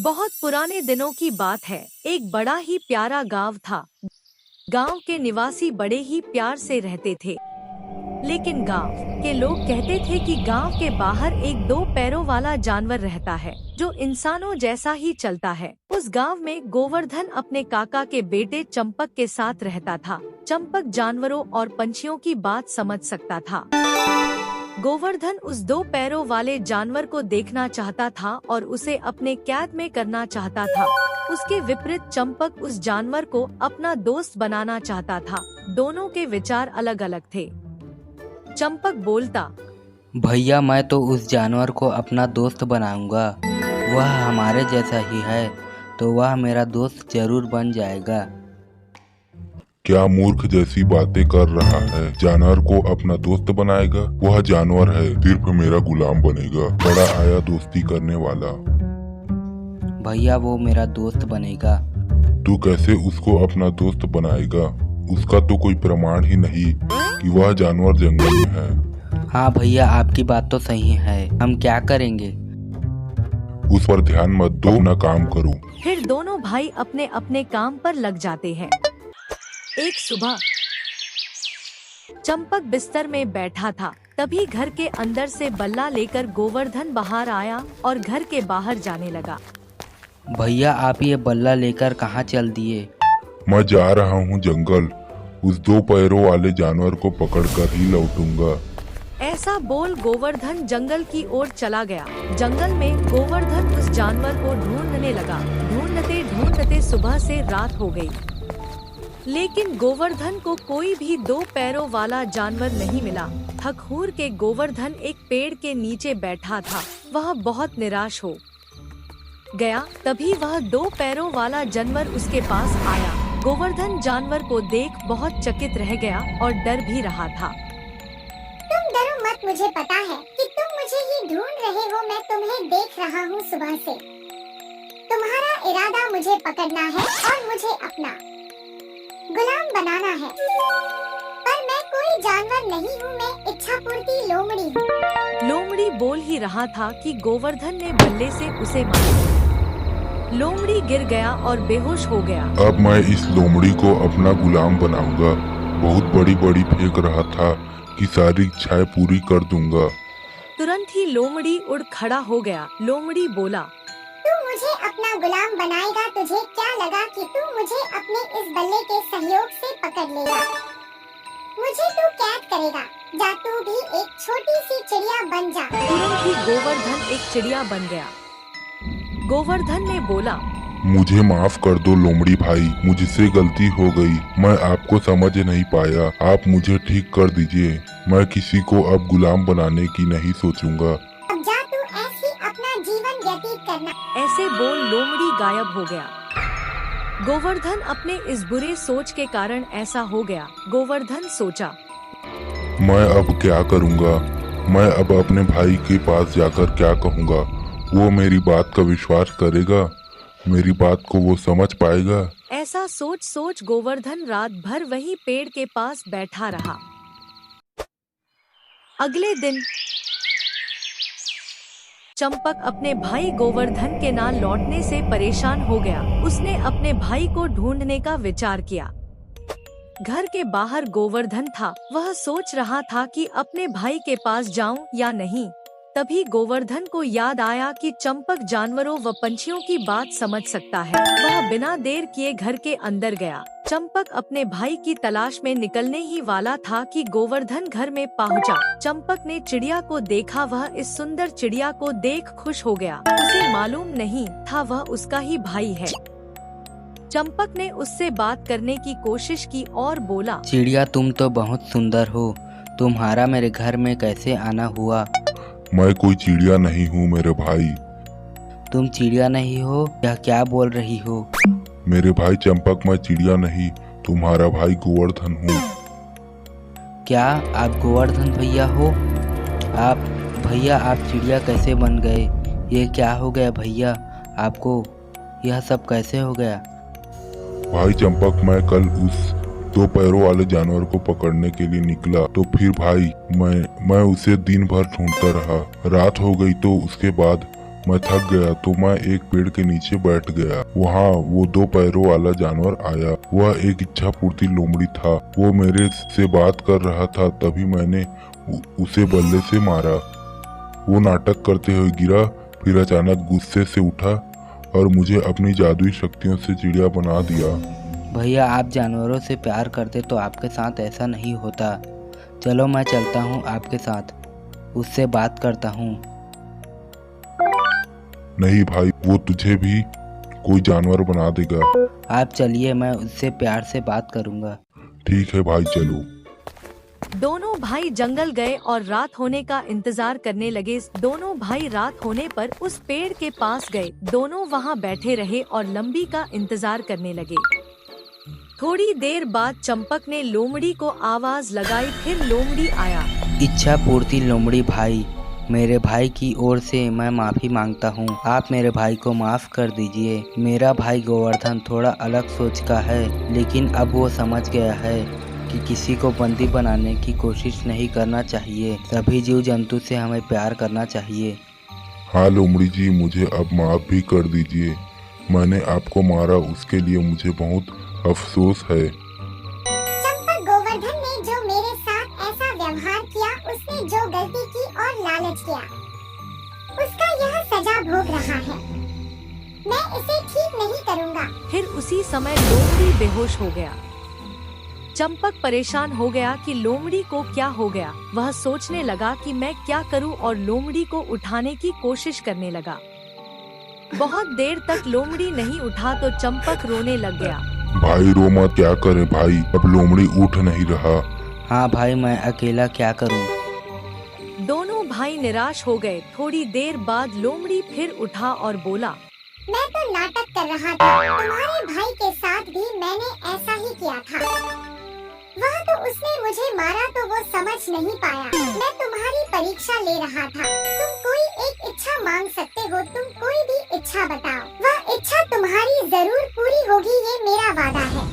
बहुत पुराने दिनों की बात है। एक बड़ा ही प्यारा गांव था। गांव के निवासी बड़े ही प्यार से रहते थे। लेकिन गांव के लोग कहते थे कि गांव के बाहर एक दो पैरों वाला जानवर रहता है जो इंसानों जैसा ही चलता है। उस गांव में गोवर्धन अपने काका के बेटे चंपक के साथ रहता था। चंपक जानवरों और पंछियों की बात समझ सकता था। गोवर्धन उस दो पैरों वाले जानवर को देखना चाहता था और उसे अपने कैद में करना चाहता था। उसके विपरीत चंपक उस जानवर को अपना दोस्त बनाना चाहता था। दोनों के विचार अलग अलग थे। चंपक बोलता, भैया मैं तो उस जानवर को अपना दोस्त बनाऊंगा। वह हमारे जैसा ही है तो वह मेरा दोस्त जरूर बन जाएगा। क्या मूर्ख जैसी बातें कर रहा है। जानवर को अपना दोस्त बनाएगा? वह जानवर है, सिर्फ मेरा गुलाम बनेगा। बड़ा आया दोस्ती करने वाला। भैया वो मेरा दोस्त बनेगा। तू कैसे उसको अपना दोस्त बनाएगा? उसका तो कोई प्रमाण ही नहीं कि वह जानवर जंगल में है। हाँ भैया आपकी बात तो सही है। हम क्या करेंगे? उस पर ध्यान मत दो, ना काम करो। फिर दोनों भाई अपने अपने काम पर लग जाते हैं। एक सुबह चंपक बिस्तर में बैठा था। तभी घर के अंदर से बल्ला लेकर गोवर्धन बाहर आया और घर के बाहर जाने लगा। भैया आप ये बल्ला लेकर कहाँ चल दिए? मैं जा रहा हूँ जंगल। उस दो पैरों वाले जानवर को पकड़कर ही लौटूंगा। ऐसा बोल गोवर्धन जंगल की ओर चला गया। जंगल में गोवर्धन उस जानवर को ढूंढने लगा। ढूंढते ढूंढते सुबह से रात हो गई, लेकिन गोवर्धन को कोई भी दो पैरों वाला जानवर नहीं मिला। थकहूर के गोवर्धन एक पेड़ के नीचे बैठा था। वह बहुत निराश हो गया। तभी वह दो पैरों वाला जानवर उसके पास आया। गोवर्धन जानवर को देख बहुत चकित रह गया और डर भी रहा था। तुम डरो मत, मुझे पता है कि तुम मुझे ही ढूंढ रहे हो। मैं तुम्हें देख रहा हूँ सुबह से। तुम्हारा इरादा मुझे पकड़ना है और मुझे अपना गुलाम बनाना है। पर मैं कोई जानवर नहीं हूँ, मैं इच्छा पूर्ति लोमड़ी हूँ। लोमड़ी बोल ही रहा था कि गोवर्धन ने बल्ले से उसे मारा। लोमड़ी गिर गया और बेहोश हो गया। अब मैं इस लोमड़ी को अपना गुलाम बनाऊंगा। बहुत बड़ी बड़ी फेंक रहा था कि सारी इच्छाएं पूरी कर दूंगा। तुरंत ही लोमड़ी उड़ खड़ा हो गया। लोमड़ी बोला, तू मुझे अपना गुलाम बनाएगा? तुझे क्या लगा कि तू मुझे अपने इस बल्ले के सहयोग से पकड़ लेगा? मुझे तू कैद करेगा? जा तू भी एक छोटी सी चिड़िया बन जा। तुरंत ही गोवर्धन एक चिड़िया बन गया। गोवर्धन ने बोला, मुझे माफ कर दो लोमड़ी भाई, मुझसे गलती हो गई। मैं आपको समझ नहीं पाया। आप मुझे ठीक कर दीजिए। मैं किसी को अब गुलाम बनाने की नहीं सोचूंगा। अब जा तू ऐसी अपना जीवन व्यतीत करना। ऐसे बोल लोमड़ी गायब हो गया। गोवर्धन अपने इस बुरे सोच के कारण ऐसा हो गया। गोवर्धन सोचा, मैं अब क्या करूंगा? मैं अब अपने भाई के पास जाकर क्या कहूंगा? वो मेरी बात का विश्वास करेगा? मेरी बात को वो समझ पाएगा? ऐसा सोच सोच गोवर्धन रात भर वही पेड़ के पास बैठा रहा। अगले दिन चंपक अपने भाई गोवर्धन के ना लौटने से परेशान हो गया। उसने अपने भाई को ढूंढने का विचार किया। घर के बाहर गोवर्धन था। वह सोच रहा था कि अपने भाई के पास जाऊं या नहीं। तभी गोवर्धन को याद आया कि चंपक जानवरों व पंछियों की बात समझ सकता है। वह बिना देर किए घर के अंदर गया। चंपक अपने भाई की तलाश में निकलने ही वाला था कि गोवर्धन घर में पहुंचा। चंपक ने चिड़िया को देखा। वह इस सुंदर चिड़िया को देख खुश हो गया। उसे मालूम नहीं था वह उसका ही भाई है। चंपक ने उससे बात करने की कोशिश की और बोला, चिड़िया तुम तो बहुत सुंदर हो। तुम्हारा मेरे घर में कैसे आना हुआ? मैं कोई चिड़िया नहीं हूँ मेरे भाई। तुम चिड़िया नहीं हो? यह क्या बोल रही हो? मेरे भाई चंपक, मैं चिड़िया नहीं, तुम्हारा भाई गोवर्धन हूँ। क्या आप गोवर्धन भैया हो? आप भैया आप चिड़िया कैसे बन गए? ये क्या हो गया भैया? आपको यह सब कैसे हो गया? भाई चंपक, मैं कल उस दो पैरों वाले जानवर को पकड़ने के लिए निकला तो फिर भाई मैं उसे दिन भर ढूंढता रहा। रात हो गई तो उसके बाद मैं थक गया तो मैं एक पेड़ के नीचे बैठ गया। वहाँ वो 2 पैरों वाला जानवर आया। वह एक इच्छा पूर्ति लोमड़ी था। वो मेरे से बात कर रहा था। तभी मैंने उसे बल्ले से मारा। वो नाटक करते हुए गिरा, फिर अचानक गुस्से से उठा और मुझे अपनी जादुई शक्तियों से चिड़िया बना दिया। भैया आप जानवरों से प्यार करते तो आपके साथ ऐसा नहीं होता। चलो मैं चलता हूँ आपके साथ, उससे बात करता हूँ। नहीं भाई, वो तुझे भी कोई जानवर बना देगा। आप चलिए, मैं उससे प्यार से बात करूँगा। ठीक है भाई, चलो। दोनों भाई जंगल गए और रात होने का इंतजार करने लगे। दोनों भाई रात होने पर उस पेड़ के पास गए। दोनों वहां बैठे रहे और लंबी का इंतजार करने लगे। थोड़ी देर बाद चंपक ने लोमड़ी को आवाज लगाई। फिर लोमड़ी आया। इच्छा पूर्ति लोमड़ी भाई, मेरे भाई की ओर से मैं माफ़ी मांगता हूँ। आप मेरे भाई को माफ़ कर दीजिए। मेरा भाई गोवर्धन थोड़ा अलग सोच का है, लेकिन अब वो समझ गया है कि किसी को बंदी बनाने की कोशिश नहीं करना चाहिए। सभी जीव जंतु से हमें प्यार करना चाहिए। हाँ लोमड़ी जी, मुझे अब माफ भी कर दीजिए। मैंने आपको मारा, उसके लिए मुझे बहुत अफसोस है। चंपक गोवर्धन ने जो मेरे साथ ऐसा व्यवहार किया, उसने जो गलती की और लालच किया, उसका यह सजा भोग रहा है। मैं इसे ठीक नहीं करूँगा। फिर उसी समय लोमड़ी बेहोश हो गया। चंपक परेशान हो गया कि लोमड़ी को क्या हो गया। वह सोचने लगा कि मैं क्या करूं और लोमड़ी को उठाने की कोशिश करने लगा। बहुत देर तक लोमड़ी नहीं उठा तो चंपक रोने लग गया। भाई रो मत, क्या करे भाई, अब लोमड़ी उठ नहीं रहा। हाँ भाई, मैं अकेला क्या करूं? दोनों भाई निराश हो गए। थोड़ी देर बाद लोमड़ी फिर उठा और बोला, मैं तो नाटक कर रहा था। तुम्हारे भाई के साथ भी मैंने ऐसा ही किया था। वह तो उसने मुझे मारा तो वो समझ नहीं पाया। मैं तुम्हारी परीक्षा ले रहा था। तुम कोई एक इच्छा मांग सकते हो। तुम कोई भी इच्छा बताओ, वह इच्छा तुम्हारी जरूर पूरी होगी, ये मेरा वादा है।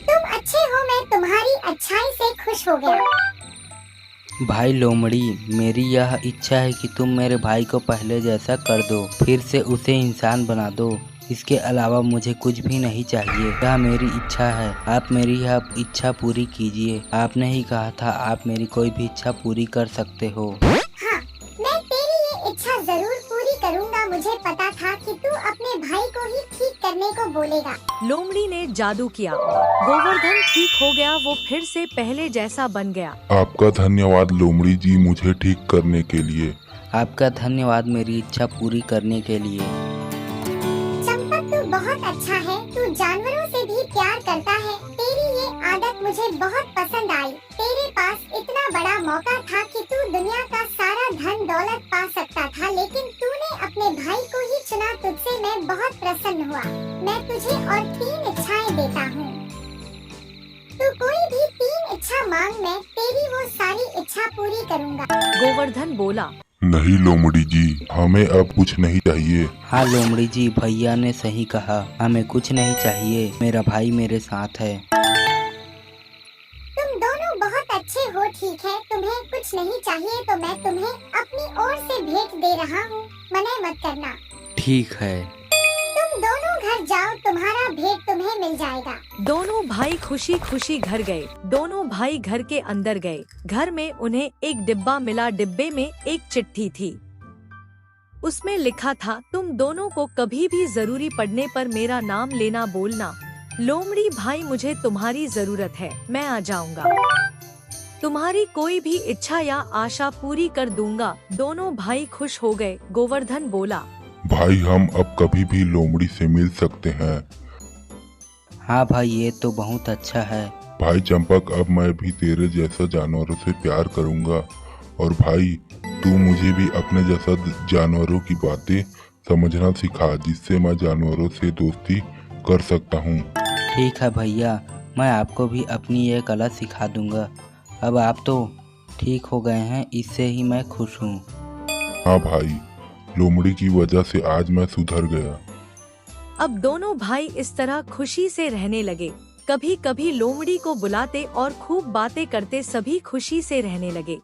तुम अच्छे हो, मैं तुम्हारी अच्छाई से खुश हो गया। भाई लोमड़ी, मेरी यह इच्छा है कि तुम मेरे भाई को पहले जैसा कर दो, फिर से उसे इंसान बना दो। इसके अलावा मुझे कुछ भी नहीं चाहिए। यह मेरी इच्छा है, आप मेरी यह इच्छा पूरी कीजिए। आपने ही कहा था आप मेरी कोई भी इच्छा पूरी कर सकते हो। हाँ, मैं तेरी ये इच्छा जरूर पूरी करूँगा। मुझे पता था कि तू अपने भाई को ही ठीक करने को बोलेगा। लोमड़ी ने जादू किया। गोवर्धन ठीक हो गया। वो फिर से पहले जैसा बन गया। आपका धन्यवाद लोमड़ी जी, मुझे ठीक करने के लिए। आपका धन्यवाद मेरी इच्छा पूरी करने के लिए। चंपक तू बहुत अच्छा है। तू जानवरों से भी प्यार करता है। तेरी ये आदत मुझे बहुत पसंद आई। तेरे पास इतना बड़ा मौका था कि तू दुनिया का सारा धन दौलत पा सकता था, लेकिन तूने अपने भाई को ही चुना। तुझसे मैं बहुत प्रसन्न हुआ। मैं तुझे और 3 इच्छाएं देता हूँ। तू कोई भी 3 इच्छा मांग, मैं तेरी वो सारी इच्छा पूरी करूँगा। गोवर्धन बोला, नहीं लोमड़ी जी, हमें अब कुछ नहीं चाहिए। हाँ लोमड़ी जी, भैया ने सही कहा, हमें कुछ नहीं चाहिए। मेरा भाई मेरे साथ है। तुम दोनों बहुत अच्छे हो। ठीक है, तुम्हें कुछ नहीं चाहिए तो मैं तुम्हें अपनी ओर से भेंट दे रहा हूँ। मना मत करना। ठीक है। तुम दोनों घर जाओ, तुम्हारा भेंट तुम्हें मिल जाएगा। दोनों भाई खुशी खुशी घर गए। दोनों भाई घर के अंदर गए। घर में उन्हें एक डिब्बा मिला। डिब्बे में एक चिट्ठी थी। उसमें लिखा था, तुम दोनों को कभी भी जरूरी पड़ने पर मेरा नाम लेना बोलना। लोमड़ी भाई, मुझे तुम्हारी जरूरत है, मैं आ जाऊंगा। तुम्हारी कोई भी इच्छा या आशा पूरी कर दूंगा। दोनों भाई खुश हो गए। गोवर्धन बोला, भाई हम अब कभी भी लोमड़ी से मिल सकते हैं। हाँ भाई, ये तो बहुत अच्छा है। भाई चंपक, अब मैं भी तेरे जैसा जानवरों से प्यार करूंगा। और भाई तू मुझे भी अपने जैसा जानवरों की बातें समझना सिखा, जिससे मैं जानवरों से दोस्ती कर सकता हूँ। ठीक है भैया, मैं आपको भी अपनी ये कला सिखा दूंगा। अब आप तो ठीक हो गए हैं, इससे ही मैं खुश हूँ। हाँ भाई, लोमड़ी की वजह से आज मैं सुधर गया। अब दोनों भाई इस तरह खुशी से रहने लगे। कभी कभी लोमड़ी को बुलाते और खूब बातें करते। सभी खुशी से रहने लगे।